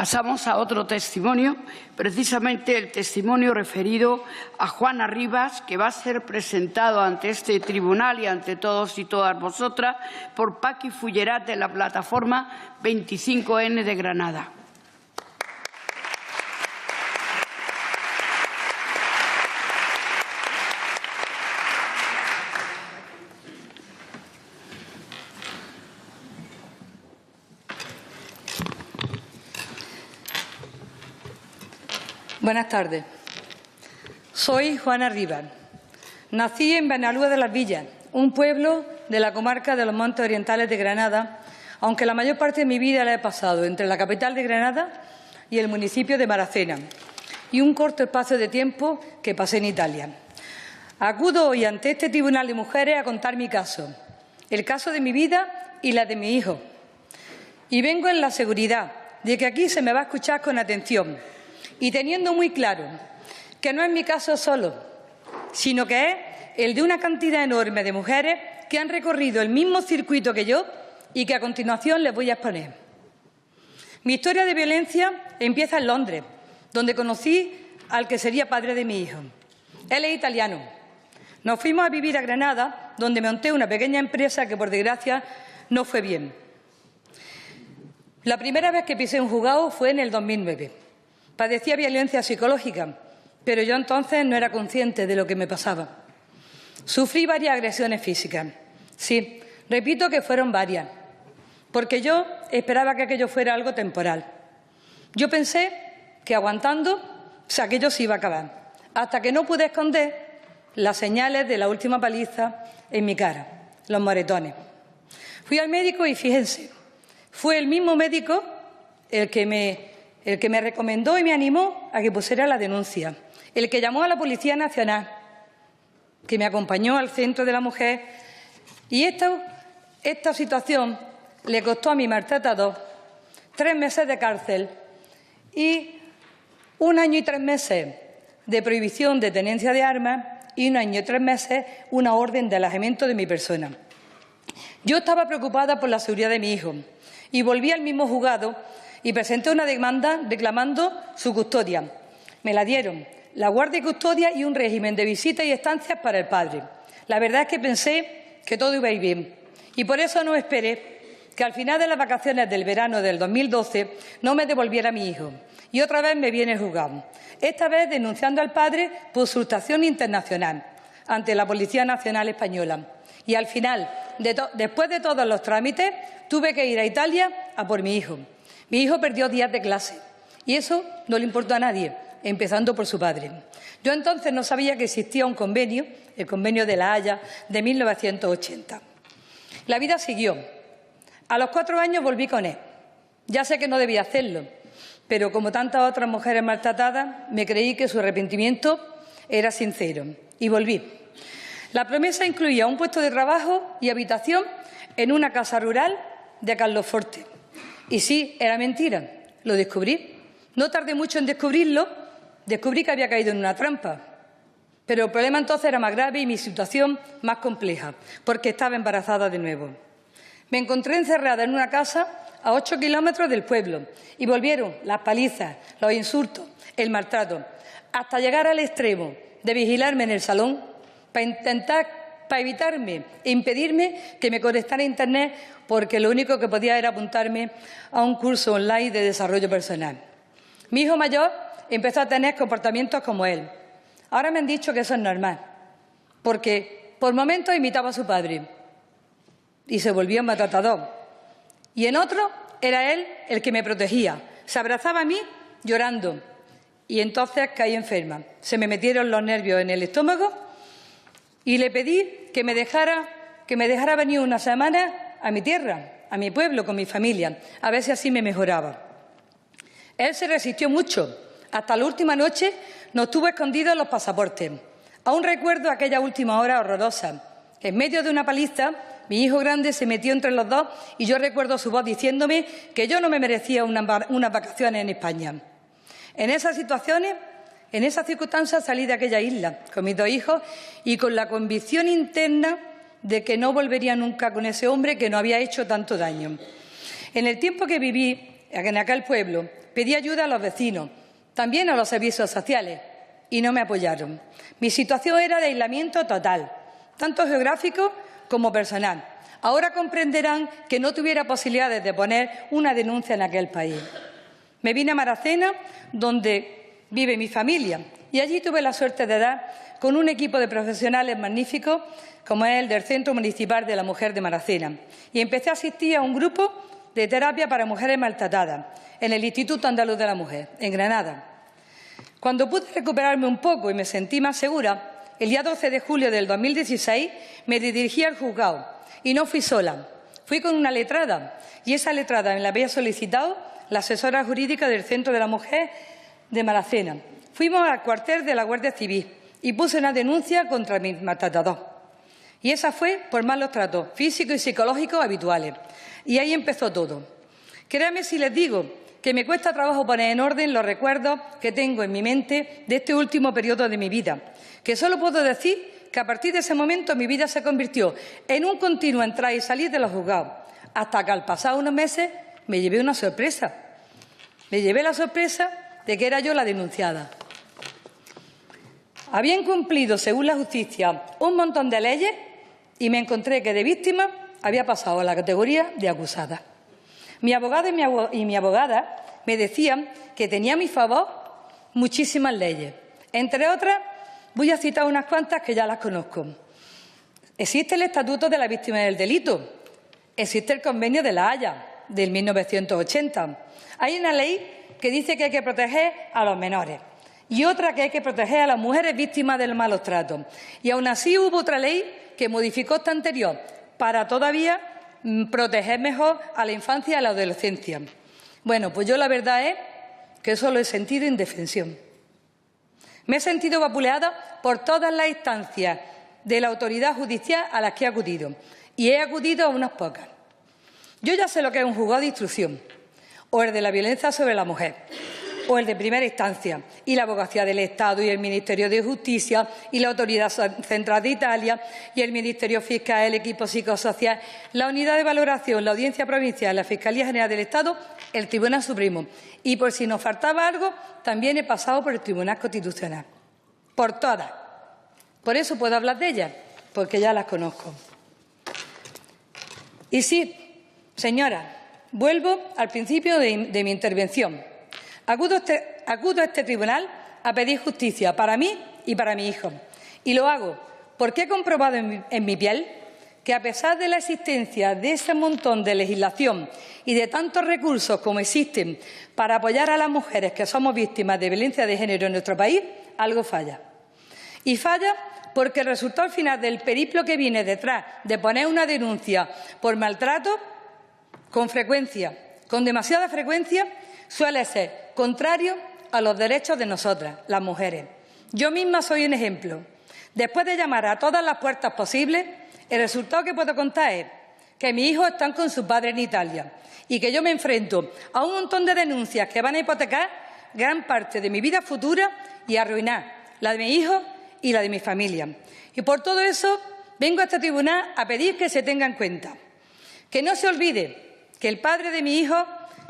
Pasamos a otro testimonio, precisamente el testimonio referido a Juana Rivas, que va a ser presentado ante este tribunal y ante todos y todas vosotras por Paqui Fullerat de la plataforma 25N de Granada. Buenas tardes. Soy Juana Rivas. Nací en Benalúa de las Villas, un pueblo de la comarca de los Montes Orientales de Granada, aunque la mayor parte de mi vida la he pasado entre la capital de Granada y el municipio de Maracena, y un corto espacio de tiempo que pasé en Italia. Acudo hoy ante este Tribunal de Mujeres a contar mi caso, el caso de mi vida y la de mi hijo. Y vengo en la seguridad de que aquí se me va a escuchar con atención, y teniendo muy claro que no es mi caso solo, sino que es el de una cantidad enorme de mujeres que han recorrido el mismo circuito que yo y que a continuación les voy a exponer. Mi historia de violencia empieza en Londres, donde conocí al que sería padre de mi hijo. Él es italiano. Nos fuimos a vivir a Granada, donde monté una pequeña empresa que, por desgracia, no fue bien. La primera vez que pisé un juzgado fue en el 2009. Padecía violencia psicológica, pero yo entonces no era consciente de lo que me pasaba. Sufrí varias agresiones físicas. Sí, repito que fueron varias, porque yo esperaba que aquello fuera algo temporal. Yo pensé que aguantando, aquello se iba a acabar, hasta que no pude esconder las señales de la última paliza en mi cara, los moretones. Fui al médico y fíjense, fue el mismo médico el que me recomendó y me animó a que pusiera la denuncia, el que llamó a la Policía Nacional, que me acompañó al Centro de la Mujer, y esta situación le costó a mi maltratador 3 meses de cárcel y 1 año y 3 meses de prohibición de tenencia de armas y 1 año y 3 meses una orden de alejamiento de mi persona. Yo estaba preocupada por la seguridad de mi hijo y volví al mismo juzgado y presenté una demanda reclamando su custodia. Me la dieron, la guardia y custodia y un régimen de visitas y estancias para el padre. La verdad es que pensé que todo iba a ir bien y por eso no esperé que al final de las vacaciones del verano del 2012 no me devolviera a mi hijo. Y otra vez me viene el juzgado, esta vez denunciando al padre por usurpación internacional ante la Policía Nacional Española. Y al final, después de todos los trámites, tuve que ir a Italia a por mi hijo. Mi hijo perdió días de clase y eso no le importó a nadie, empezando por su padre. Yo entonces no sabía que existía un convenio, el Convenio de La Haya de 1980. La vida siguió. A los 4 años volví con él. Ya sé que no debía hacerlo, pero como tantas otras mujeres maltratadas, me creí que su arrepentimiento era sincero y volví. La promesa incluía un puesto de trabajo y habitación en una casa rural de Carloforte. Y sí, era mentira, lo descubrí. No tardé mucho en descubrirlo, descubrí que había caído en una trampa. Pero el problema entonces era más grave y mi situación más compleja, porque estaba embarazada de nuevo. Me encontré encerrada en una casa a 8 kilómetros del pueblo y volvieron las palizas, los insultos, el maltrato, hasta llegar al extremo de vigilarme en el salón para evitarme e impedirme que me conectara a Internet, porque lo único que podía era apuntarme a un curso online de desarrollo personal. Mi hijo mayor empezó a tener comportamientos como él. Ahora me han dicho que eso es normal, porque por momentos imitaba a su padre y se volvió un maltratador. Y en otro era él el que me protegía. Se abrazaba a mí llorando y entonces caí enferma. Se me metieron los nervios en el estómago y le pedí que me dejara venir una semana a mi tierra, a mi pueblo, con mi familia, a ver si así me mejoraba. Él se resistió mucho. Hasta la última noche nos tuvo escondidos los pasaportes. Aún recuerdo aquella última hora horrorosa. En medio de una paliza, mi hijo grande se metió entre los dos y yo recuerdo su voz diciéndome que yo no me merecía unas vacaciones en España. En esas circunstancias salí de aquella isla con mis 2 hijos y con la convicción interna de que no volvería nunca con ese hombre que nos había hecho tanto daño. En el tiempo que viví en aquel pueblo, pedí ayuda a los vecinos, también a los servicios sociales, y no me apoyaron. Mi situación era de aislamiento total, tanto geográfico como personal. Ahora comprenderán que no tuviera posibilidades de poner una denuncia en aquel país. Me vine a Maracena, donde vive mi familia, y allí tuve la suerte de dar con un equipo de profesionales magníficos, como es el del Centro Municipal de la Mujer de Maracena, y empecé a asistir a un grupo de terapia para mujeres maltratadas en el Instituto Andaluz de la Mujer, en Granada. Cuando pude recuperarme un poco y me sentí más segura, el día 12 de julio del 2016 me dirigí al juzgado y no fui sola, fui con una letrada, y esa letrada me la había solicitado la asesora jurídica del Centro de la Mujer de Maracena. Fuimos al cuartel de la Guardia Civil y puse una denuncia contra mi maltratador. Y esa fue por malos tratos físicos y psicológicos habituales. Y ahí empezó todo. Créanme si les digo que me cuesta trabajo poner en orden los recuerdos que tengo en mi mente de este último periodo de mi vida, que solo puedo decir que a partir de ese momento mi vida se convirtió en un continuo entrar y salir de los juzgados, hasta que al pasar unos meses me llevé una sorpresa. Me llevé la sorpresa de que era yo la denunciada. Había incumplido, según la justicia, un montón de leyes y me encontré que de víctima había pasado a la categoría de acusada. Mi abogado y mi abogada me decían que tenía a mi favor muchísimas leyes. Entre otras, voy a citar unas cuantas que ya las conozco. Existe el Estatuto de la Víctima del Delito. Existe el Convenio de La Haya, del 1980. Hay una ley que dice que hay que proteger a los menores y otra que hay que proteger a las mujeres víctimas del malos tratos. Y aún así hubo otra ley que modificó esta anterior para todavía proteger mejor a la infancia y a la adolescencia. Bueno, pues yo la verdad es que solo he sentido indefensión. Me he sentido vapuleada por todas las instancias de la autoridad judicial a las que he acudido, y he acudido a unas pocas. Yo ya sé lo que es un juzgado de instrucción, o el de la violencia sobre la mujer, o el de primera instancia, y la Abogacía del Estado, y el Ministerio de Justicia, y la Autoridad Central de Italia, y el Ministerio Fiscal, el equipo psicosocial, la Unidad de Valoración, la Audiencia Provincial, la Fiscalía General del Estado, el Tribunal Supremo. Y por si nos faltaba algo, también he pasado por el Tribunal Constitucional. Por todas. Por eso puedo hablar de ellas, porque ya las conozco. Y sí, señora, vuelvo al principio de mi intervención. Acudo a este tribunal a pedir justicia para mí y para mi hijo. Y lo hago porque he comprobado en mi piel que, a pesar de la existencia de ese montón de legislación y de tantos recursos como existen para apoyar a las mujeres que somos víctimas de violencia de género en nuestro país, algo falla. Y falla porque el resultado final del periplo que viene detrás de poner una denuncia por maltrato, con frecuencia, con demasiada frecuencia, suele ser contrario a los derechos de nosotras, las mujeres. Yo misma soy un ejemplo. Después de llamar a todas las puertas posibles, el resultado que puedo contar es que mis hijos están con su padre en Italia y que yo me enfrento a un montón de denuncias que van a hipotecar gran parte de mi vida futura y arruinar la de mis hijos y la de mi familia. Y por todo eso vengo a este tribunal a pedir que se tenga en cuenta, que no se olvide que el padre de mi hijo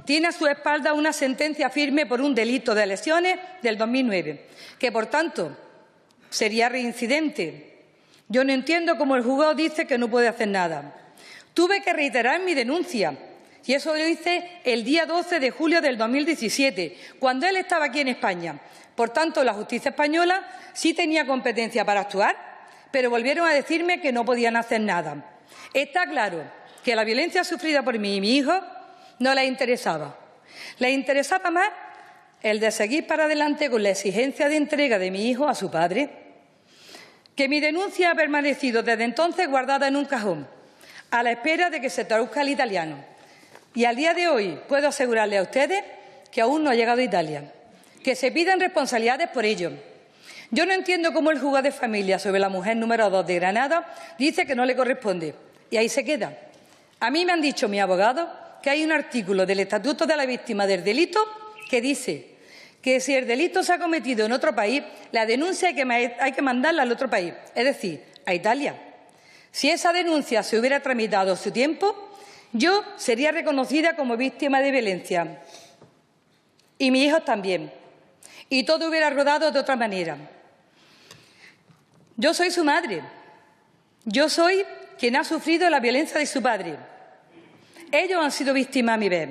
tiene a su espalda una sentencia firme por un delito de lesiones del 2009, que, por tanto, sería reincidente. Yo no entiendo cómo el juzgado dice que no puede hacer nada. Tuve que reiterar mi denuncia, y eso lo hice el día 12 de julio del 2017, cuando él estaba aquí en España. Por tanto, la justicia española sí tenía competencia para actuar, pero volvieron a decirme que no podían hacer nada. Está claro que la violencia sufrida por mí y mi hijo no les interesaba. Les interesaba más el de seguir para adelante con la exigencia de entrega de mi hijo a su padre. Que mi denuncia ha permanecido desde entonces guardada en un cajón, a la espera de que se traduzca al italiano. Y al día de hoy puedo asegurarles a ustedes que aún no ha llegado a Italia, que se piden responsabilidades por ello. Yo no entiendo cómo el juzgado de familia sobre la mujer número 2 de Granada dice que no le corresponde, y ahí se queda. A mí me han dicho mis abogados que hay un artículo del Estatuto de la Víctima del Delito que dice que si el delito se ha cometido en otro país, la denuncia hay que mandarla al otro país, es decir, a Italia. Si esa denuncia se hubiera tramitado a su tiempo, yo sería reconocida como víctima de violencia. Y mis hijos también. Y todo hubiera rodado de otra manera. Yo soy su madre. Yo soy quien ha sufrido la violencia de su padre. Ellos han sido víctimas a mi vez.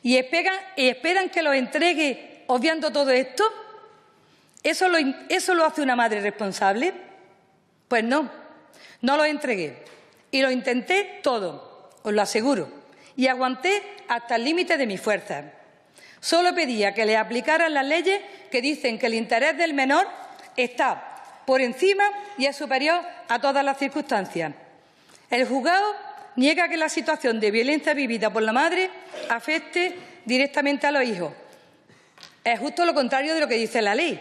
¿Y esperan que los entregue obviando todo esto? ¿Eso lo hace una madre responsable? Pues no, no lo entregué. Y lo intenté todo, os lo aseguro. Y aguanté hasta el límite de mis fuerzas. Solo pedía que le aplicaran las leyes que dicen que el interés del menor está por encima y es superior a todas las circunstancias. El juzgado niega que la situación de violencia vivida por la madre afecte directamente a los hijos. Es justo lo contrario de lo que dice la ley.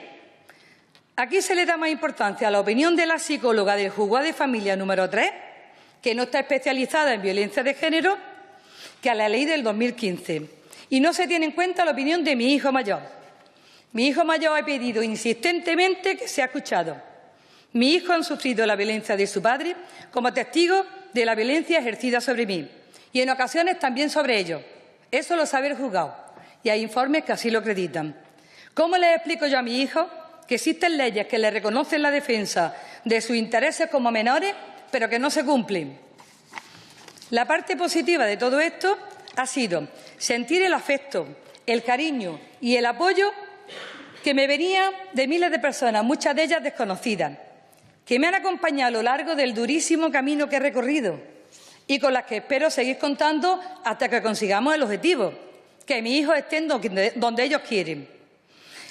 Aquí se le da más importancia a la opinión de la psicóloga del Juzgado de Familia número 3, que no está especializada en violencia de género, que a la ley del 2015. Y no se tiene en cuenta la opinión de mi hijo mayor. Mi hijo mayor ha pedido insistentemente que sea escuchado. Mi hijo han sufrido la violencia de su padre como testigos de la violencia ejercida sobre mí y en ocasiones también sobre ellos. Eso lo sabe el juzgado y hay informes que así lo acreditan. ¿Cómo les explico yo a mi hijo que existen leyes que le reconocen la defensa de sus intereses como menores, pero que no se cumplen? La parte positiva de todo esto ha sido sentir el afecto, el cariño y el apoyo que me venía de miles de personas, muchas de ellas desconocidas, que me han acompañado a lo largo del durísimo camino que he recorrido y con las que espero seguir contando hasta que consigamos el objetivo, que mis hijos estén donde ellos quieren.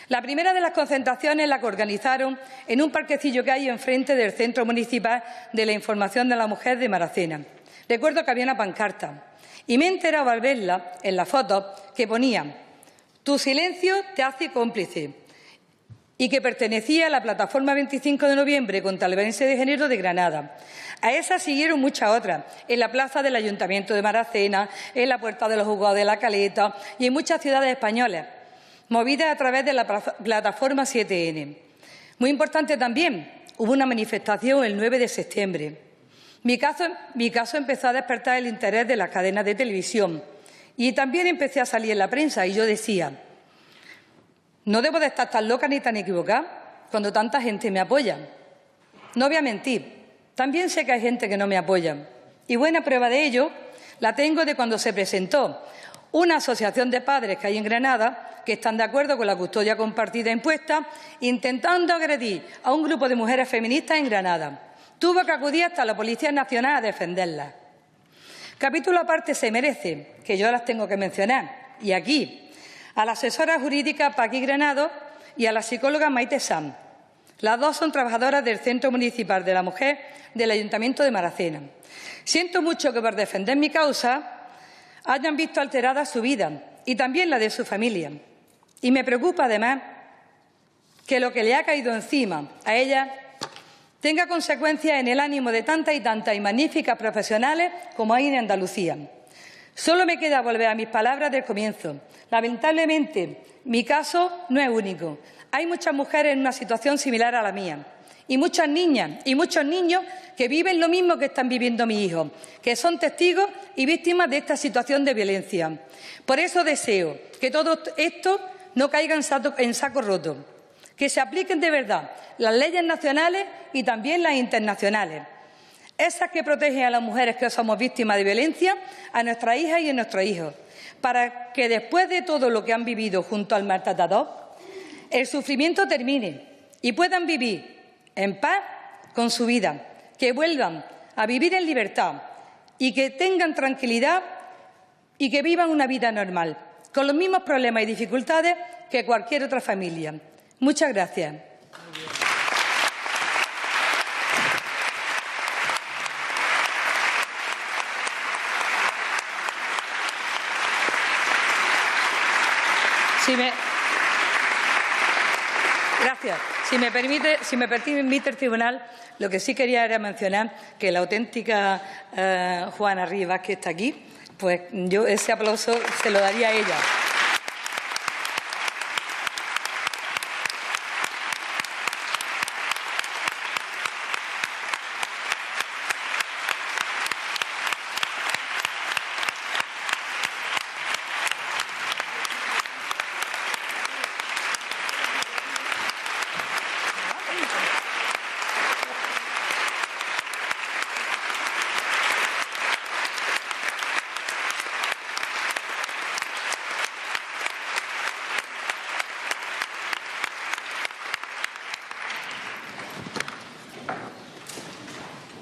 La primera de las concentraciones la que organizaron en un parquecillo que hay enfrente del Centro Municipal de la Información de la Mujer de Maracena. Recuerdo que había una pancarta y me he enterado al verla en la foto que ponía «Tu silencio te hace cómplice» y que pertenecía a la Plataforma 25 de Noviembre contra la Violencia de Género de Granada. A esas siguieron muchas otras, en la plaza del Ayuntamiento de Maracena, en la Puerta de los Juzgados de la Caleta y en muchas ciudades españolas, movidas a través de la Plataforma 7N. Muy importante también, hubo una manifestación el 9 de septiembre. Mi caso empezó a despertar el interés de las cadenas de televisión y también empecé a salir en la prensa y yo decía, no debo de estar tan loca ni tan equivocada cuando tanta gente me apoya. No voy a mentir, también sé que hay gente que no me apoya. Y buena prueba de ello la tengo de cuando se presentó una asociación de padres que hay en Granada que están de acuerdo con la custodia compartida impuesta, intentando agredir a un grupo de mujeres feministas en Granada. Tuvo que acudir hasta la Policía Nacional a defenderlas. Capítulo aparte se merece, que yo las tengo que mencionar, y aquí, a la asesora jurídica Paqui Granado y a la psicóloga Maite Sanz. Las dos son trabajadoras del Centro Municipal de la Mujer del Ayuntamiento de Maracena. Siento mucho que por defender mi causa hayan visto alterada su vida y también la de su familia. Y me preocupa, además, que lo que le ha caído encima a ella tenga consecuencias en el ánimo de tantas y magníficas profesionales como hay en Andalucía. Solo me queda volver a mis palabras del comienzo. Lamentablemente, mi caso no es único. Hay muchas mujeres en una situación similar a la mía y muchas niñas y muchos niños que viven lo mismo que están viviendo mis hijos, que son testigos y víctimas de esta situación de violencia. Por eso deseo que todo esto no caiga en saco roto, que se apliquen de verdad las leyes nacionales y también las internacionales, esas que protegen a las mujeres que somos víctimas de violencia, a nuestras hijas y a nuestros hijos, para que después de todo lo que han vivido junto al maltratador, el sufrimiento termine y puedan vivir en paz con su vida, que vuelvan a vivir en libertad y que tengan tranquilidad y que vivan una vida normal, con los mismos problemas y dificultades que cualquier otra familia. Muchas gracias. Gracias. Si me permite el tribunal, lo que sí quería era mencionar que la auténtica Juana Rivas, que está aquí, pues yo ese aplauso se lo daría a ella.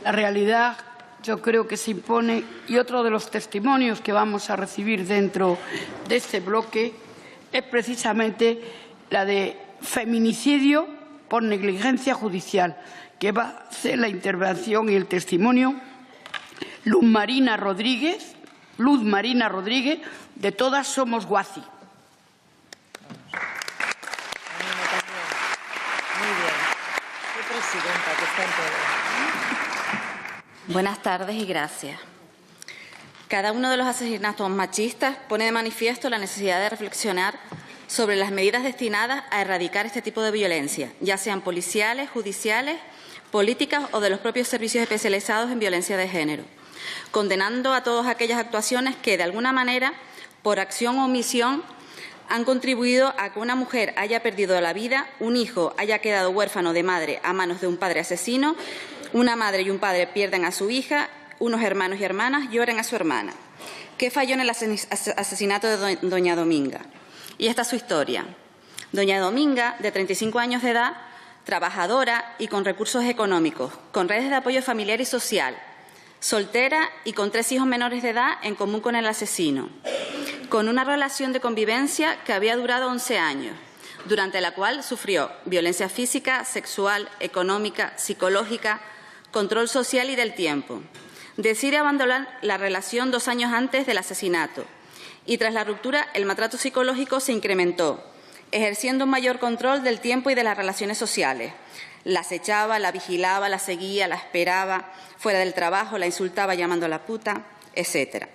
La realidad, yo creo que se impone, y otro de los testimonios que vamos a recibir dentro de este bloque es precisamente la de feminicidio por negligencia judicial, que va a hacer la intervención y el testimonio Luz Marina Rodríguez, de Todas Somos Guazi. Buenas tardes y gracias. Cada uno de los asesinatos machistas pone de manifiesto la necesidad de reflexionar sobre las medidas destinadas a erradicar este tipo de violencia, ya sean policiales, judiciales, políticas o de los propios servicios especializados en violencia de género, condenando a todas aquellas actuaciones que, de alguna manera, por acción o omisión, han contribuido a que una mujer haya perdido la vida, un hijo haya quedado huérfano de madre a manos de un padre asesino, una madre y un padre pierdan a su hija, unos hermanos y hermanas lloren a su hermana. ¿Qué falló en el asesinato de doña Dominga? Y esta es su historia. Doña Dominga, de 35 años de edad, trabajadora y con recursos económicos, con redes de apoyo familiar y social, soltera y con 3 hijos menores de edad en común con el asesino, con una relación de convivencia que había durado 11 años, durante la cual sufrió violencia física, sexual, económica, psicológica, control social y del tiempo. Decide abandonar la relación 2 años antes del asesinato y tras la ruptura el maltrato psicológico se incrementó, ejerciendo un mayor control del tiempo y de las relaciones sociales. La acechaba, la vigilaba, la seguía, la esperaba, fuera del trabajo, la insultaba llamándola puta, etc.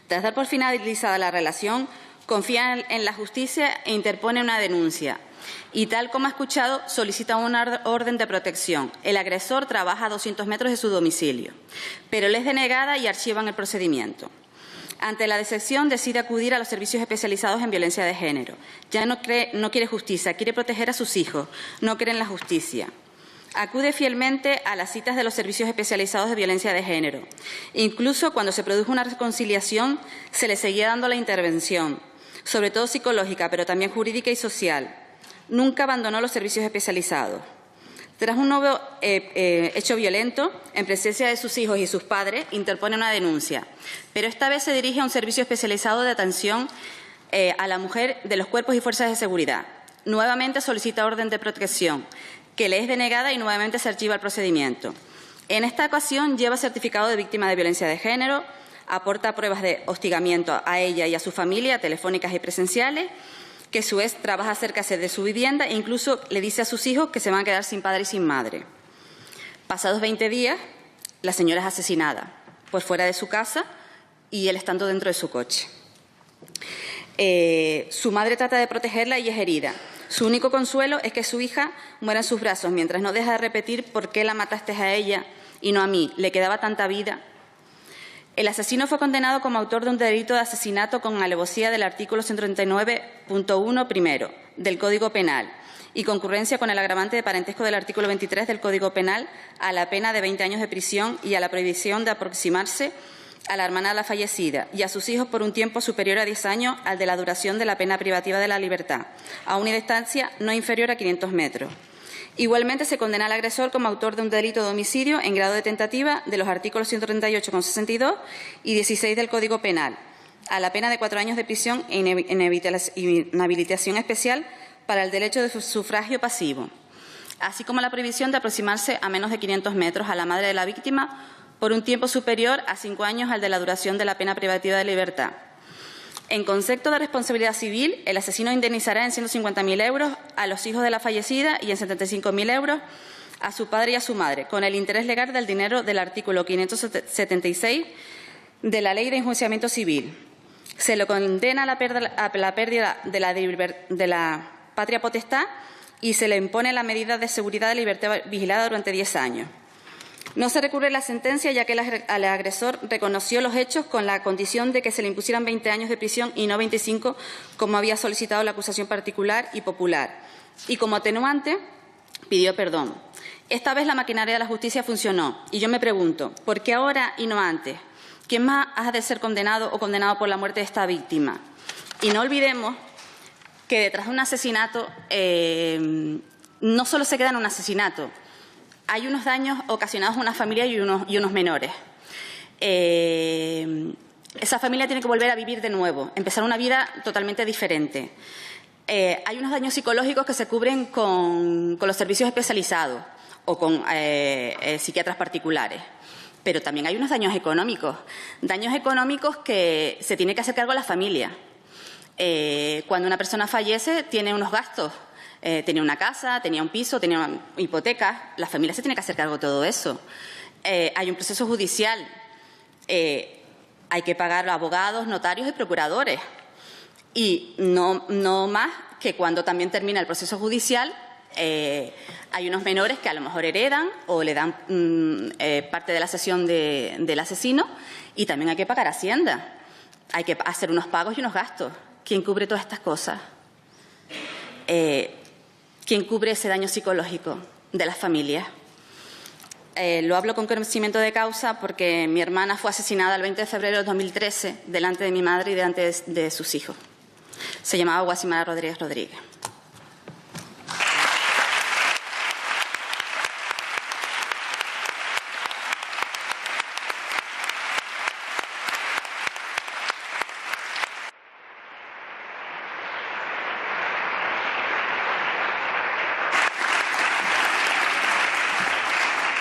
Tras dar por finalizada la relación, confía en la justicia e interpone una denuncia. Y tal como ha escuchado, solicita una orden de protección. El agresor trabaja a 200 metros de su domicilio, pero le es denegada y archivan el procedimiento. Ante la decepción, decide acudir a los servicios especializados en violencia de género. Ya no quiere justicia, quiere proteger a sus hijos, no cree en la justicia. Acude fielmente a las citas de los servicios especializados de violencia de género. Incluso cuando se produjo una reconciliación, se le seguía dando la intervención, sobre todo psicológica, pero también jurídica y social. Nunca abandonó los servicios especializados. Tras un nuevo hecho violento, en presencia de sus hijos y sus padres, interpone una denuncia, pero esta vez se dirige a un servicio especializado de atención a la mujer de los cuerpos y fuerzas de seguridad. Nuevamente solicita orden de protección, que le es denegada y nuevamente se archiva el procedimiento. En esta ocasión lleva certificado de víctima de violencia de género, aporta pruebas de hostigamiento a ella y a su familia, telefónicas y presenciales, que su ex trabaja cerca de su vivienda e incluso le dice a sus hijos que se van a quedar sin padre y sin madre. Pasados 20 días, la señora es asesinada por fuera de su casa y él estando dentro de su coche. Su madre trata de protegerla y es herida. Su único consuelo es que su hija muera en sus brazos, mientras no deja de repetir ¿por qué la mataste a ella y no a mí? Le quedaba tanta vida. El asesino fue condenado como autor de un delito de asesinato con alevosía del artículo 139.1 primero del Código Penal y concurrencia con el agravante de parentesco del artículo 23 del Código Penal a la pena de 20 años de prisión y a la prohibición de aproximarse a la hermana de la fallecida y a sus hijos por un tiempo superior a 10 años al de la duración de la pena privativa de la libertad, a una distancia no inferior a 500 metros. Igualmente, se condena al agresor como autor de un delito de homicidio en grado de tentativa de los artículos 138,62 y 16 del Código Penal, a la pena de 4 años de prisión e inhabilitación especial para el derecho de sufragio pasivo, así como la prohibición de aproximarse a menos de 500 metros a la madre de la víctima por un tiempo superior a 5 años al de la duración de la pena privativa de libertad. En concepto de responsabilidad civil, el asesino indemnizará en 150.000 euros a los hijos de la fallecida y en 75.000 euros a su padre y a su madre, con el interés legal del dinero del artículo 576 de la Ley de Enjuiciamiento Civil. Se lo condena a la pérdida de la patria potestad y se le impone la medida de seguridad de libertad vigilada durante 10 años. No se recurre la sentencia, ya que el agresor reconoció los hechos con la condición de que se le impusieran 20 años de prisión y no 25, como había solicitado la acusación particular y popular. Y como atenuante, pidió perdón. Esta vez la maquinaria de la justicia funcionó. Y yo me pregunto, ¿por qué ahora y no antes? ¿Quién más ha de ser condenado o condenado por la muerte de esta víctima? Y no olvidemos que detrás de un asesinato no solo se queda en un asesinato. hay unos daños ocasionados a una familia y unos menores. Esa familia tiene que volver a vivir de nuevo, empezar una vida totalmente diferente. Hay unos daños psicológicos que se cubren con los servicios especializados o con psiquiatras particulares. Pero también hay unos daños económicos que se tiene que hacer cargo la familia. Cuando una persona fallece, tiene unos gastos. Tenía una casa, tenía un piso, tenía una hipoteca. La familia se tiene que hacer cargo de todo eso. Hay un proceso judicial. Hay que pagar a abogados, notarios y procuradores. Y no más que cuando también termina el proceso judicial, hay unos menores que a lo mejor heredan o le dan parte de la cesión del asesino, y también hay que pagar Hacienda. Hay que hacer unos pagos y unos gastos. ¿Quién cubre todas estas cosas? ¿Quién cubre ese daño psicológico de las familias? Lo hablo con conocimiento de causa porque mi hermana fue asesinada el 20 de febrero de 2013 delante de mi madre y delante de sus hijos. Se llamaba Guasimara Rodríguez Rodríguez.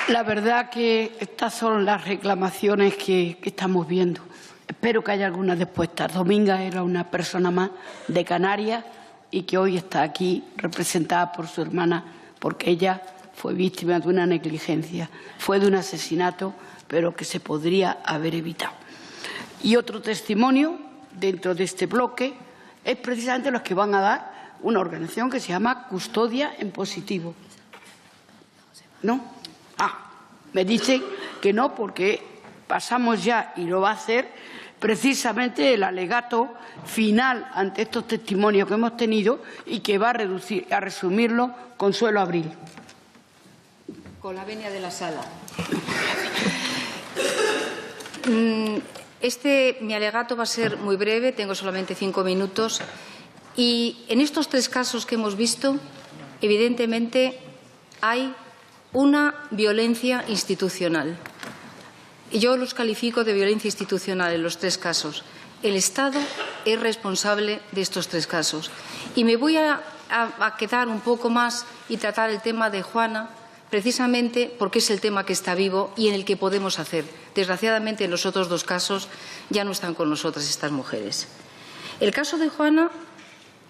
La verdad que estas son las reclamaciones que estamos viendo. Espero que haya algunas respuestas. Dominga era una persona más de Canarias y que hoy está aquí representada por su hermana, porque ella fue víctima de una negligencia, fue de un asesinato, pero que se podría haber evitado. Y otro testimonio dentro de este bloque es precisamente los que van a dar una organización que se llama Custodia en Positivo. ¿No? Me dicen que no, porque pasamos ya, y lo va a hacer precisamente el alegato final ante estos testimonios que hemos tenido y que va a resumirlo Consuelo Abril. Con la venia de la sala. Mi alegato va a ser muy breve, tengo solamente 5 minutos. Y en estos 3 casos que hemos visto, evidentemente hay una violencia institucional. Yo los califico de violencia institucional en los 3 casos. El Estado es responsable de estos 3 casos. Y me voy a quedar un poco más y tratar el tema de Juana, precisamente porque es el tema que está vivo y en el que podemos hacer. Desgraciadamente, en los otros 2 casos ya no están con nosotras estas mujeres. El caso de Juana,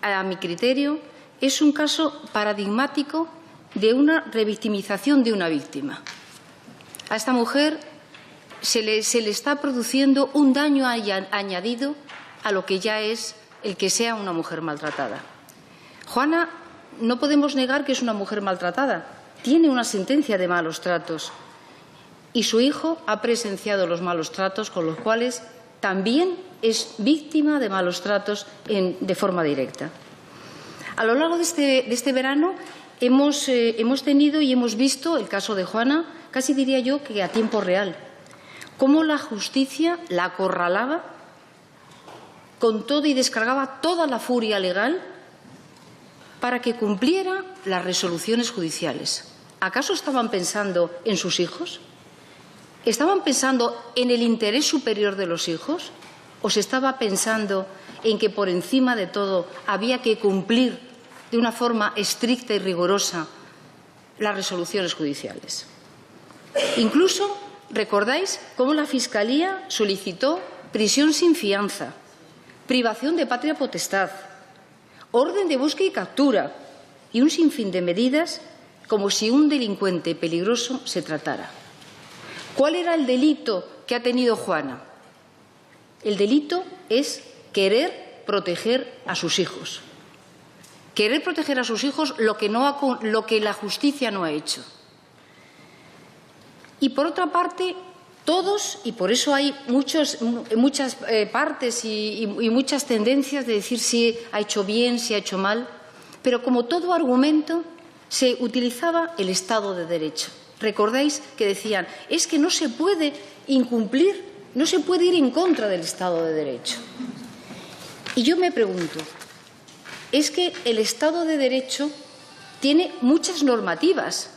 a mi criterio, es un caso paradigmático de una revictimización de una víctima. A esta mujer se le está produciendo un daño añadido a lo que ya es el que sea una mujer maltratada. Juana, no podemos negar que es una mujer maltratada. Tiene una sentencia de malos tratos y su hijo ha presenciado los malos tratos, con los cuales también es víctima de malos tratos de forma directa. A lo largo de este verano hemos tenido y hemos visto el caso de Juana, casi diría yo que a tiempo real, cómo la justicia la acorralaba con todo y descargaba toda la furia legal para que cumpliera las resoluciones judiciales. ¿Acaso estaban pensando en sus hijos? ¿Estaban pensando en el interés superior de los hijos? ¿O se estaba pensando en que por encima de todo había que cumplir de una forma estricta y rigurosa las resoluciones judiciales? Incluso, ¿recordáis cómo la Fiscalía solicitó prisión sin fianza, privación de patria potestad, orden de búsqueda y captura y un sinfín de medidas como si un delincuente peligroso se tratara? ¿Cuál era el delito que ha tenido Juana? El delito es querer proteger a sus hijos. Querer proteger a sus hijos lo que la justicia no ha hecho. Y por otra parte, todos, y por eso hay muchas partes y muchas tendencias de decir si ha hecho bien, si ha hecho mal, pero como todo argumento se utilizaba el Estado de Derecho. ¿Recordáis que decían, es que no se puede incumplir, no se puede ir en contra del Estado de Derecho? Y yo me pregunto, es que el Estado de Derecho tiene muchas normativas,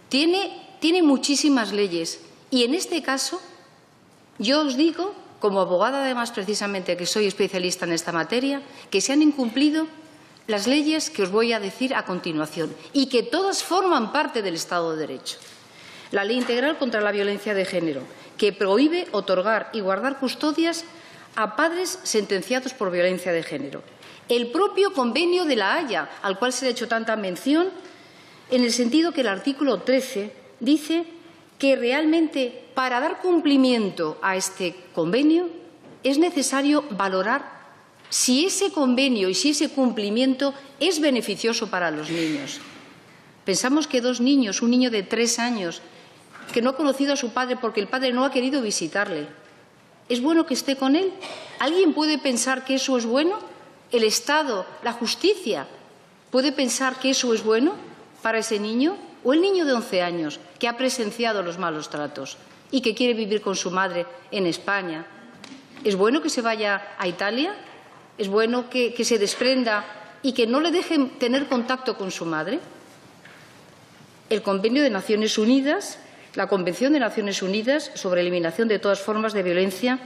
tiene tiene muchísimas leyes y en este caso yo os digo, como abogada además precisamente que soy especialista en esta materia, que se han incumplido las leyes que os voy a decir a continuación y que todas forman parte del Estado de Derecho. La Ley Integral contra la Violencia de Género, que prohíbe otorgar y guardar custodias a padres sentenciados por violencia de género. El propio Convenio de La Haya, al cual se le ha hecho tanta mención, en el sentido que el artículo 13 dice que realmente para dar cumplimiento a este convenio es necesario valorar si ese convenio y si ese cumplimiento es beneficioso para los niños. Pensamos que dos niños, un niño de 3 años, que no ha conocido a su padre porque el padre no ha querido visitarle, ¿es bueno que esté con él? ¿Alguien puede pensar que eso es bueno? ¿El Estado, la justicia, puede pensar que eso es bueno para ese niño? ¿O el niño de 11 años que ha presenciado los malos tratos y que quiere vivir con su madre en España? ¿Es bueno que se vaya a Italia? ¿Es bueno que se desprenda y que no le dejen tener contacto con su madre? El Convenio de Naciones Unidas, la Convención de Naciones Unidas sobre eliminación de todas formas de violencia,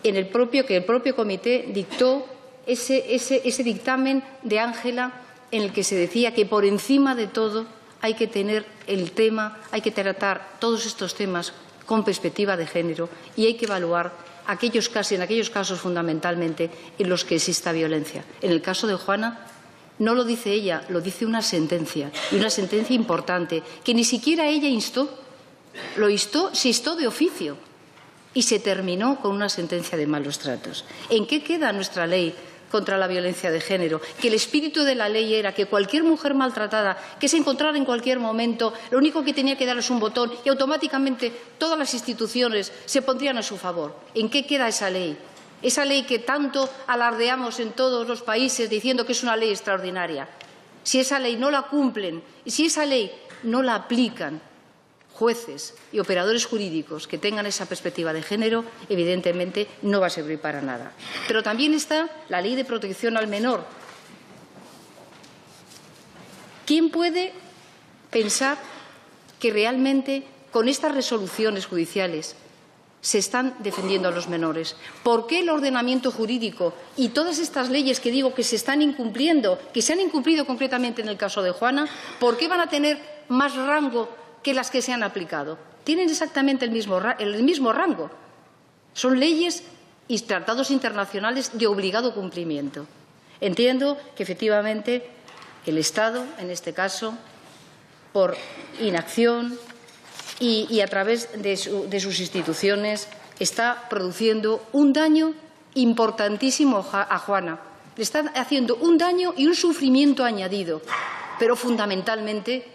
que el propio comité dictó ese dictamen de Ángela en el que se decía que por encima de todo hay que tener hay que tratar todos estos temas con perspectiva de género y hay que evaluar en aquellos casos fundamentalmente en los que exista violencia. En el caso de Juana, no lo dice ella, lo dice una sentencia, y una sentencia importante, que ni siquiera ella instó, se instó de oficio y se terminó con una sentencia de malos tratos. ¿En qué queda nuestra ley contra la violencia de género? Que el espíritu de la ley era que cualquier mujer maltratada, que se encontrara en cualquier momento, lo único que tenía que dar es un botón y automáticamente todas las instituciones se pondrían a su favor. ¿En qué queda esa ley? Esa ley que tanto alardeamos en todos los países diciendo que es una ley extraordinaria. Si esa ley no la cumplen y si esa ley no la aplican jueces y operadores jurídicos que tengan esa perspectiva de género, evidentemente no va a servir para nada. Pero también está la Ley de Protección al Menor. ¿Quién puede pensar que realmente con estas resoluciones judiciales se están defendiendo a los menores? ¿Por qué el ordenamiento jurídico y todas estas leyes que digo que se están incumpliendo, que se han incumplido concretamente en el caso de Juana, por qué van a tener más rango que las que se han aplicado? Tienen exactamente el mismo rango. Son leyes y tratados internacionales de obligado cumplimiento. Entiendo que, efectivamente, el Estado, en este caso, por inacción y a través de sus instituciones, está produciendo un daño importantísimo a Juana. Le están haciendo un daño y un sufrimiento añadido, pero fundamentalmente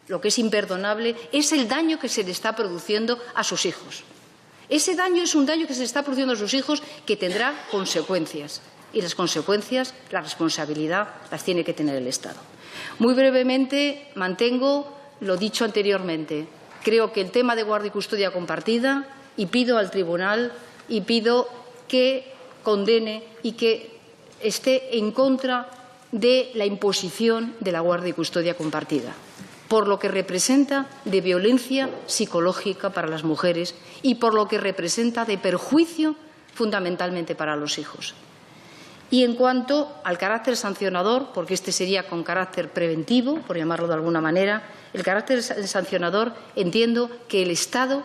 lo que es imperdonable es el daño que se le está produciendo a sus hijos. Ese daño es un daño que se le está produciendo a sus hijos que tendrá consecuencias. Y las consecuencias, la responsabilidad, las tiene que tener el Estado. Muy brevemente, mantengo lo dicho anteriormente. Creo que el tema de guardia y custodia compartida, y pido al Tribunal y pido que condene y que esté en contra de la imposición de la guardia y custodia compartida, por lo que representa de violencia psicológica para las mujeres y por lo que representa de perjuicio fundamentalmente para los hijos. Y en cuanto al carácter sancionador, porque este sería con carácter preventivo, por llamarlo de alguna manera, el carácter sancionador, entiendo que el Estado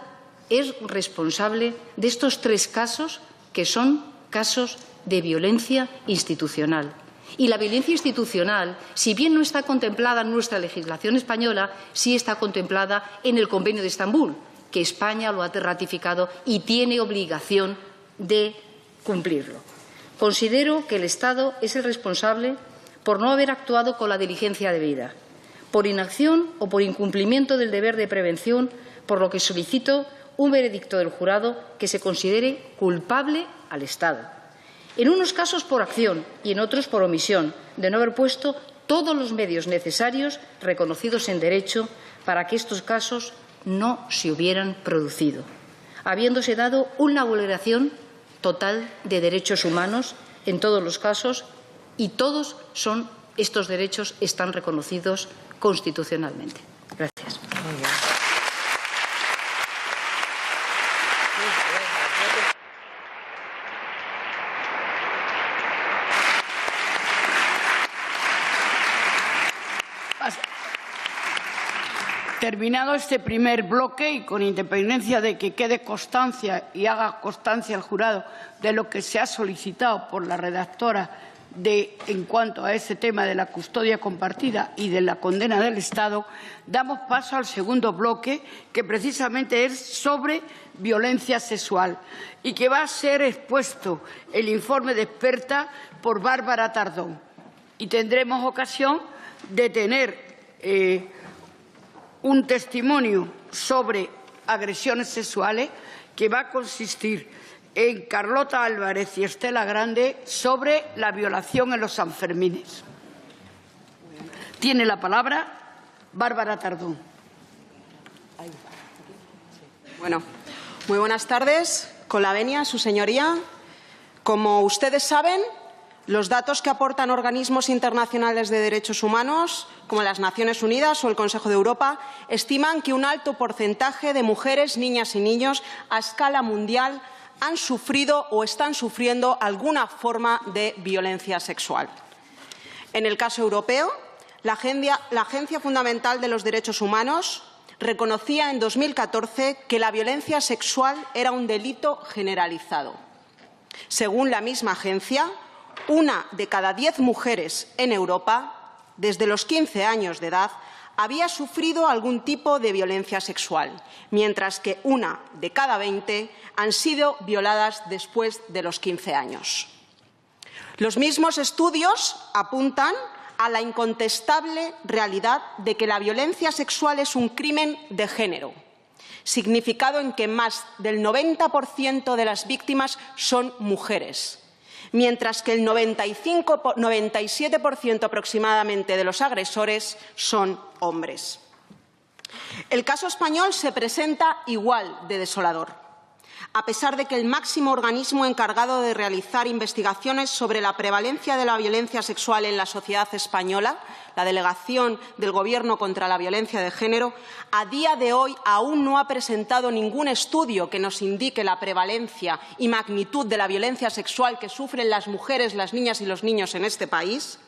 es responsable de estos 3 casos que son casos de violencia institucional. Y la violencia institucional, si bien no está contemplada en nuestra legislación española, sí está contemplada en el Convenio de Estambul, que España lo ha ratificado y tiene obligación de cumplirlo. Considero que el Estado es el responsable por no haber actuado con la diligencia debida, por inacción o por incumplimiento del deber de prevención, por lo que solicito un veredicto del jurado que se considere culpable al Estado. En unos casos por acción y en otros por omisión, de no haber puesto todos los medios necesarios reconocidos en derecho para que estos casos no se hubieran producido, habiéndose dado una vulneración total de derechos humanos en todos los casos y todos estos derechos están reconocidos constitucionalmente. Gracias. terminado este primer bloque y con independencia de que quede constancia y haga constancia el jurado de lo que se ha solicitado por la redactora en cuanto a ese tema de la custodia compartida y de la condena del Estado, damos paso al segundo bloque, que precisamente es sobre violencia sexual y que va a ser expuesto el informe de experta por Bárbara Tardón. Y tendremos ocasión de tener un testimonio sobre agresiones sexuales que va a consistir en Carlota Álvarez y Estela Grande sobre la violación en los Sanfermines. Tiene la palabra Bárbara Tardón. Bueno, muy buenas tardes. Con la venia, su señoría. Como ustedes saben, los datos que aportan organismos internacionales de derechos humanos, como las Naciones Unidas o el Consejo de Europa, estiman que un alto porcentaje de mujeres, niñas y niños a escala mundial han sufrido o están sufriendo alguna forma de violencia sexual. En el caso europeo, la Agencia Fundamental de los Derechos Humanos reconocía en 2014 que la violencia sexual era un delito generalizado. Según la misma agencia, 1 de cada 10 mujeres en Europa, desde los 15 años de edad, había sufrido algún tipo de violencia sexual, mientras que 1 de cada 20 han sido violadas después de los 15 años. Los mismos estudios apuntan a la incontestable realidad de que la violencia sexual es un crimen de género, significado en que más del 90% de las víctimas son mujeres, mientras que el 97% aproximadamente de los agresores son hombres. El caso español se presenta igual de desolador. A pesar de que el máximo organismo encargado de realizar investigaciones sobre la prevalencia de la violencia sexual en la sociedad española, la Delegación del Gobierno contra la Violencia de Género, a día de hoy aún no ha presentado ningún estudio que nos indique la prevalencia y magnitud de la violencia sexual que sufren las mujeres, las niñas y los niños en este país,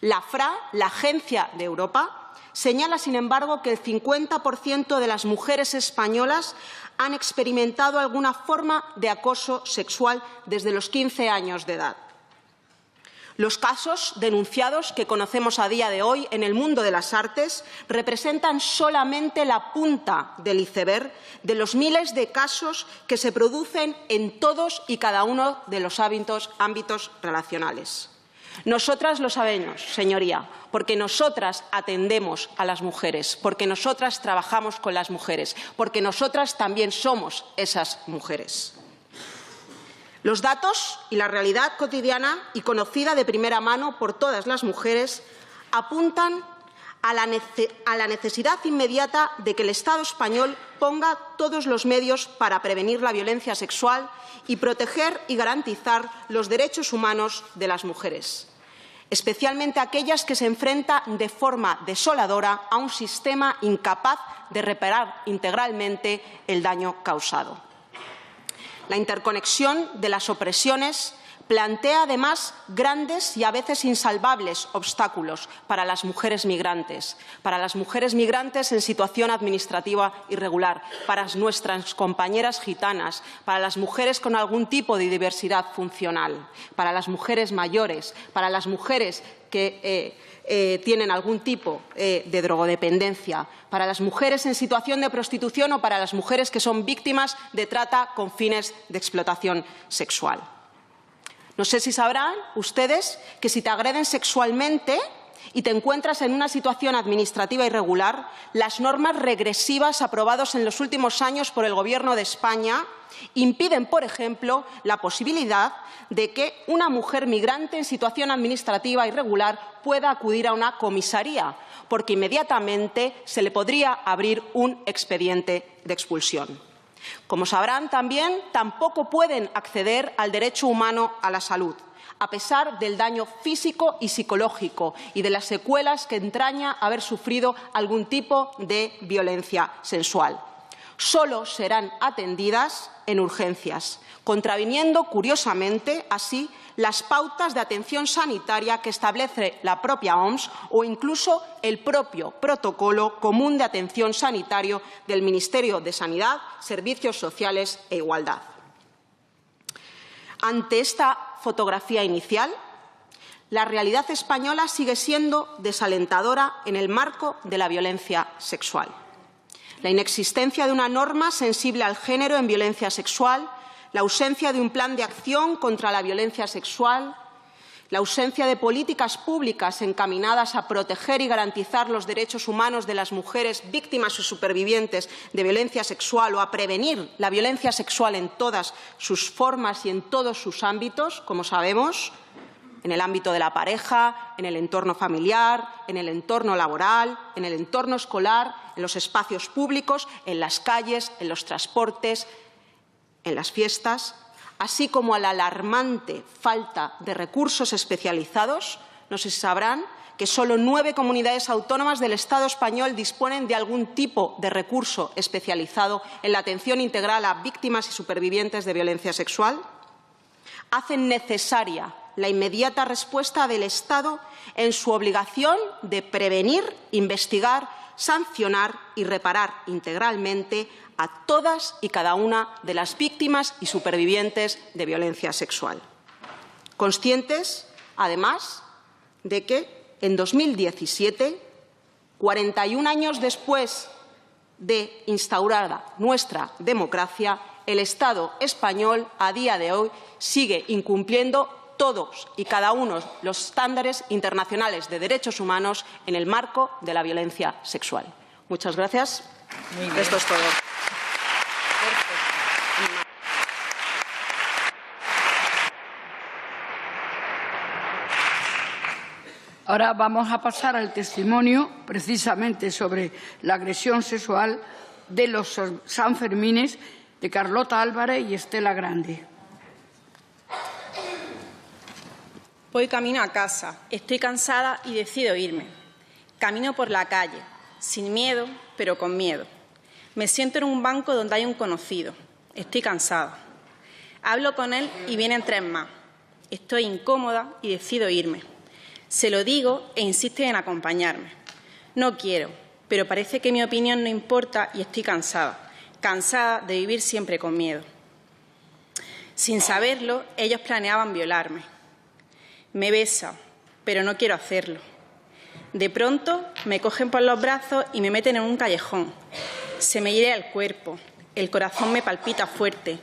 la FRA, la Agencia de Europa, señala, sin embargo, que el 50% de las mujeres españolas han experimentado alguna forma de acoso sexual desde los 15 años de edad. Los casos denunciados que conocemos a día de hoy en el mundo de las artes representan solamente la punta del iceberg de los miles de casos que se producen en todos y cada uno de los ámbitos relacionales. Nosotras lo sabemos, señoría, porque nosotras atendemos a las mujeres, porque nosotras trabajamos con las mujeres, porque nosotras también somos esas mujeres. Los datos y la realidad cotidiana y conocida de primera mano por todas las mujeres apuntan a la necesidad inmediata de que el Estado español ponga todos los medios para prevenir la violencia sexual y proteger y garantizar los derechos humanos de las mujeres, especialmente aquellas que se enfrentan de forma desoladora a un sistema incapaz de reparar integralmente el daño causado. La interconexión de las opresiones plantea, además, grandes y a veces insalvables obstáculos para las mujeres migrantes en situación administrativa irregular, para nuestras compañeras gitanas, para las mujeres con algún tipo de diversidad funcional, para las mujeres mayores, para las mujeres que tienen algún tipo de drogodependencia, para las mujeres en situación de prostitución o para las mujeres que son víctimas de trata con fines de explotación sexual. No sé si sabrán ustedes que si te agreden sexualmente y te encuentras en una situación administrativa irregular, las normas regresivas aprobadas en los últimos años por el Gobierno de España impiden, por ejemplo, la posibilidad de que una mujer migrante en situación administrativa irregular pueda acudir a una comisaría, porque inmediatamente se le podría abrir un expediente de expulsión. Como sabrán también, tampoco pueden acceder al derecho humano a la salud, a pesar del daño físico y psicológico y de las secuelas que entraña haber sufrido algún tipo de violencia sexual. solo serán atendidas en urgencias, contraviniendo, curiosamente, así, las pautas de atención sanitaria que establece la propia OMS o incluso el propio Protocolo Común de Atención Sanitario del Ministerio de Sanidad, Servicios Sociales e Igualdad. Ante esta fotografía inicial, la realidad española sigue siendo desalentadora en el marco de la violencia sexual. La inexistencia de una norma sensible al género en violencia sexual, la ausencia de un plan de acción contra la violencia sexual, la ausencia de políticas públicas encaminadas a proteger y garantizar los derechos humanos de las mujeres víctimas o supervivientes de violencia sexual o a prevenir la violencia sexual en todas sus formas y en todos sus ámbitos, como sabemos, en el ámbito de la pareja, en el entorno familiar, en el entorno laboral, en el entorno escolar, en los espacios públicos, en las calles, en los transportes, en las fiestas, así como a la alarmante falta de recursos especializados. No sé si sabrán que solo 9 comunidades autónomas del Estado español disponen de algún tipo de recurso especializado en la atención integral a víctimas y supervivientes de violencia sexual. Hacen necesaria la inmediata respuesta del Estado en su obligación de prevenir, investigar, sancionar y reparar integralmente a todas y cada una de las víctimas y supervivientes de violencia sexual. Conscientes, además, de que en 2017, 41 años después de instaurada nuestra democracia, el Estado español, a día de hoy, sigue incumpliendo todos y cada uno de los estándares internacionales de derechos humanos en el marco de la violencia sexual. Muchas gracias. Esto es todo. Ahora vamos a pasar al testimonio precisamente sobre la agresión sexual de los Sanfermines de Carlota Álvarez y Estela Grande. Voy camino a casa, estoy cansada y decido irme. Camino por la calle, sin miedo, pero con miedo. Me siento en un banco donde hay un conocido. Estoy cansada. Hablo con él y vienen 3 más. Estoy incómoda y decido irme. Se lo digo e insiste en acompañarme. No quiero, pero parece que mi opinión no importa y estoy cansada. Cansada de vivir siempre con miedo. Sin saberlo, ellos planeaban violarme. Me besa, pero no quiero hacerlo. De pronto me cogen por los brazos y me meten en un callejón. Se me hiere el cuerpo, el corazón me palpita fuerte.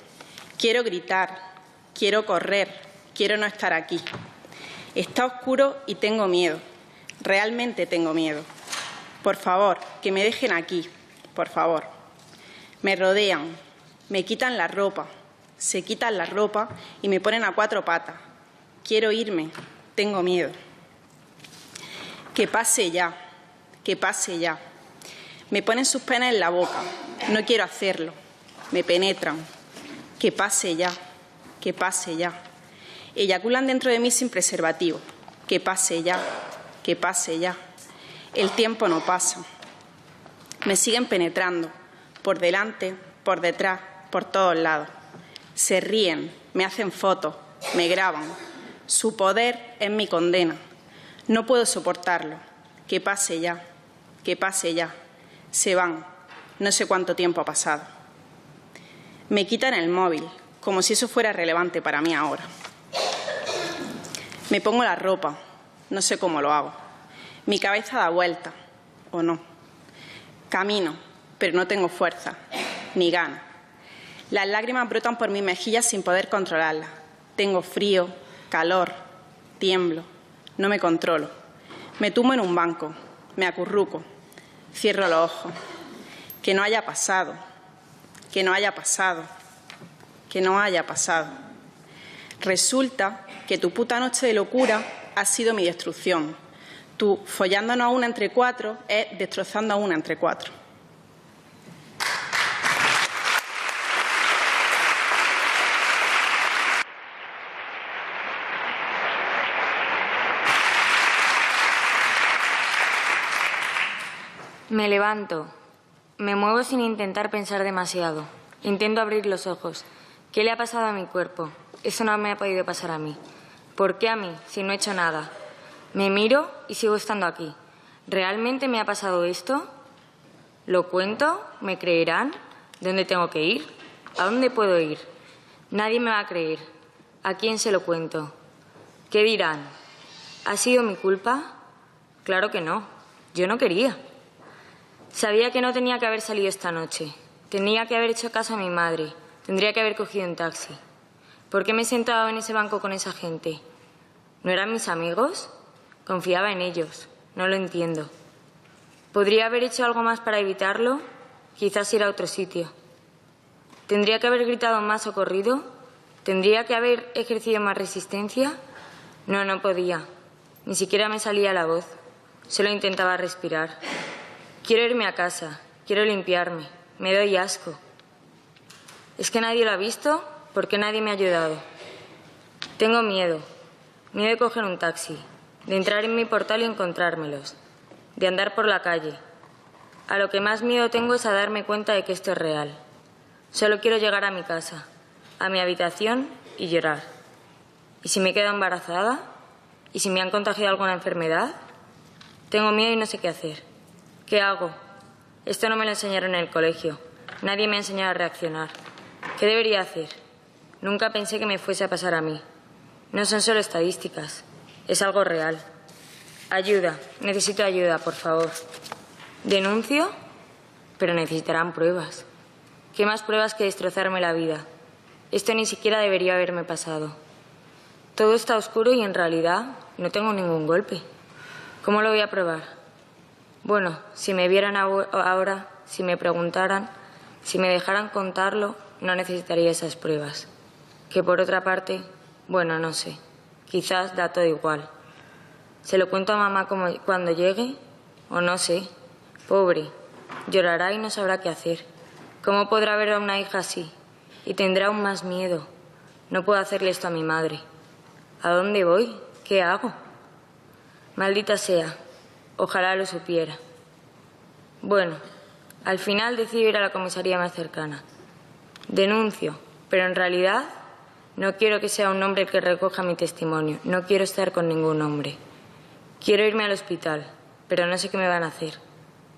Quiero gritar, quiero correr, quiero no estar aquí. Está oscuro y tengo miedo, realmente tengo miedo. Por favor, que me dejen aquí, por favor. Me rodean, me quitan la ropa, se quitan la ropa y me ponen a 4 patas. Quiero irme, tengo miedo. Que pase ya, que pase ya. Me ponen sus penas en la boca, no quiero hacerlo. Me penetran. Que pase ya, que pase ya. Eyaculan dentro de mí sin preservativo. Que pase ya, que pase ya. El tiempo no pasa. Me siguen penetrando, por delante, por detrás, por todos lados. Se ríen, me hacen fotos, me graban. Su poder es mi condena. No puedo soportarlo. Que pase ya, que pase ya. Se van. No sé cuánto tiempo ha pasado. Me quitan el móvil, como si eso fuera relevante para mí ahora. Me pongo la ropa. No sé cómo lo hago. Mi cabeza da vuelta, o no. Camino, pero no tengo fuerza, ni ganas. Las lágrimas brotan por mis mejillas sin poder controlarlas. Tengo frío, calor, tiemblo, no me controlo. Me tumbo en un banco, me acurruco, cierro los ojos. Que no haya pasado, que no haya pasado, que no haya pasado. Resulta que tu puta noche de locura ha sido mi destrucción. Tú, follándonos a una entre 4, es destrozando a una entre 4. Me levanto, Me muevo sin intentar pensar demasiado. Intento abrir los ojos. ¿Qué le ha pasado a mi cuerpo? Eso no me ha podido pasar a mí. ¿Por qué a mí, si no he hecho nada? Me miro y sigo estando aquí. ¿Realmente me ha pasado esto? ¿Lo cuento? ¿Me creerán? ¿Dónde tengo que ir? ¿A dónde puedo ir? Nadie me va a creer. ¿A quién se lo cuento? ¿Qué dirán? ¿Ha sido mi culpa? Claro que no. Yo no quería. Sabía que no tenía que haber salido esta noche. Tenía que haber hecho caso a mi madre. Tendría que haber cogido un taxi. ¿Por qué me he sentado en ese banco con esa gente? ¿No eran mis amigos? Confiaba en ellos. No lo entiendo. ¿Podría haber hecho algo más para evitarlo? Quizás ir a otro sitio. ¿Tendría que haber gritado más o corrido? ¿Tendría que haber ejercido más resistencia? No, no podía. Ni siquiera me salía la voz. Solo intentaba respirar. Quiero irme a casa. Quiero limpiarme. Me doy asco. ¿Es que nadie lo ha visto? ¿Por qué nadie me ha ayudado? Tengo miedo. Miedo de coger un taxi, de entrar en mi portal y encontrármelos, de andar por la calle. A lo que más miedo tengo es a darme cuenta de que esto es real. Solo quiero llegar a mi casa, a mi habitación y llorar. ¿Y si me quedo embarazada? ¿Y si me han contagiado alguna enfermedad? Tengo miedo y no sé qué hacer. ¿Qué hago? Esto no me lo enseñaron en el colegio. Nadie me ha enseñado a reaccionar. ¿Qué debería hacer? Nunca pensé que me fuese a pasar a mí. No son solo estadísticas. Es algo real. Ayuda. Necesito ayuda, por favor. ¿Denuncio? Pero necesitarán pruebas. ¿Qué más pruebas que destrozarme la vida? Esto ni siquiera debería haberme pasado. Todo está oscuro y en realidad no tengo ningún golpe. ¿Cómo lo voy a probar? Bueno, si me vieran ahora, si me preguntaran, si me dejaran contarlo, no necesitaría esas pruebas. Que por otra parte, bueno, no sé, quizás da todo igual. ¿Se lo cuento a mamá cuando llegue? O no sé. Pobre, llorará y no sabrá qué hacer. ¿Cómo podrá ver a una hija así? Y tendrá aún más miedo. No puedo hacerle esto a mi madre. ¿A dónde voy? ¿Qué hago? Maldita sea. Ojalá lo supiera. Bueno, al final decido ir a la comisaría más cercana. Denuncio, pero en realidad no quiero que sea un hombre el que recoja mi testimonio. No quiero estar con ningún hombre. Quiero irme al hospital, pero no sé qué me van a hacer.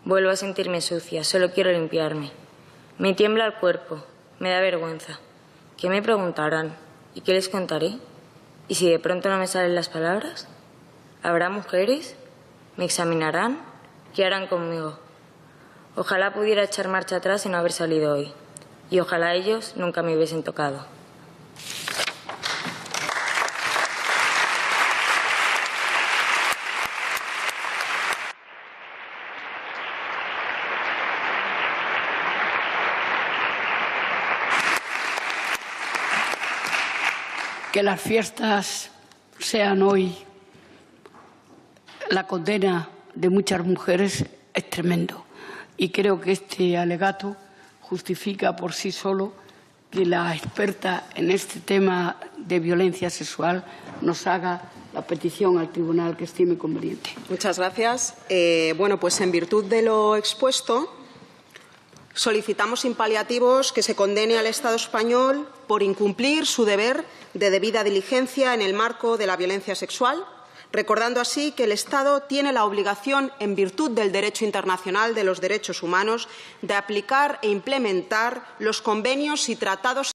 Vuelvo a sentirme sucia, solo quiero limpiarme. Me tiembla el cuerpo, me da vergüenza. ¿Qué me preguntarán? ¿Y qué les contaré? ¿Y si de pronto no me salen las palabras? ¿Habrá mujeres? ¿Me examinarán? ¿Qué harán conmigo? Ojalá pudiera echar marcha atrás y no haber salido hoy. Y ojalá ellos nunca me hubiesen tocado. Que las fiestas sean hoy la condena de muchas mujeres es tremendo. Y creo que este alegato justifica por sí solo que la experta en este tema de violencia sexual nos haga la petición al tribunal que estime conveniente. Muchas gracias. Bueno, pues en virtud de lo expuesto, solicitamos sin paliativos que se condene al Estado español por incumplir su deber de debida diligencia en el marco de la violencia sexual, recordando así que el Estado tiene la obligación, en virtud del derecho internacional de los derechos humanos, de aplicar e implementar los convenios y tratados